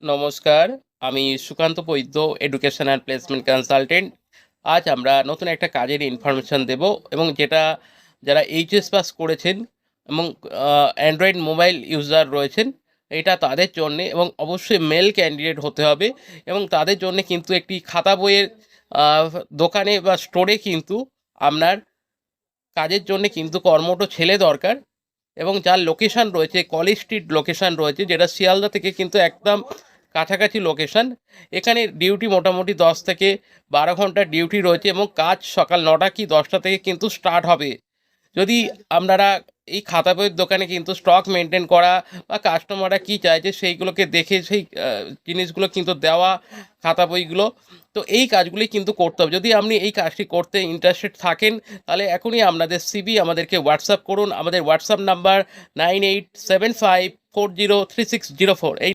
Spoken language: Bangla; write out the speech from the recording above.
নমস্কার, আমি সুকান্ত বৈদ্য, এডুকেশন অ্যান্ড প্লেসমেন্ট কনসালটেন্ট। আজ আমরা নতুন একটা কাজের ইনফরমেশন দেব, এবং যেটা যারা এইচএস পাস করেছেন এবং অ্যান্ড্রয়েড মোবাইল ইউজার রয়েছেন, এটা তাদের জন্যে, এবং অবশ্যই মেল ক্যান্ডিডেট হতে হবে। এবং তাদের জন্যে কিন্তু একটি খাতা বইয়ের আহ, দোকানে বা স্টোরে কিন্তু আপনার কাজের জন্যে কিন্তু কর্মঠ ছেলে দরকার। এবং যার লোকেশন রয়েছে কলেজ স্ট্রিট লোকেশন রয়েছে, যেটা শিয়ালদা থেকে কিন্তু একদম কাছাকাছি লোকেশন। এখানে ডিউটি মোটামুটি 10 থেকে 12 ঘন্টার ডিউটি রয়েছে, এবং কাজ সকাল 9টা কি 10টা থেকে কিন্তু স্টার্ট হবে। যদি আপনারা এই খাতা বইয়ের দোকানে কিন্তু স্টক মেনটেন করা বা কাস্টমাররা কী চাইছে সেইগুলোকে দেখে সেই জিনিসগুলো কিন্তু দেওয়া, খাতা বইগুলো, তো এই কাজগুলি কিন্তু করতে হবে। যদি আপনি এই কাজটি করতে ইন্টারেস্টেড থাকেন, তাহলে এখনই আপনাদের সিভি আমাদেরকে হোয়াটসঅ্যাপ করুন। আমাদের হোয়াটসঅ্যাপ নাম্বার 9875403604। এই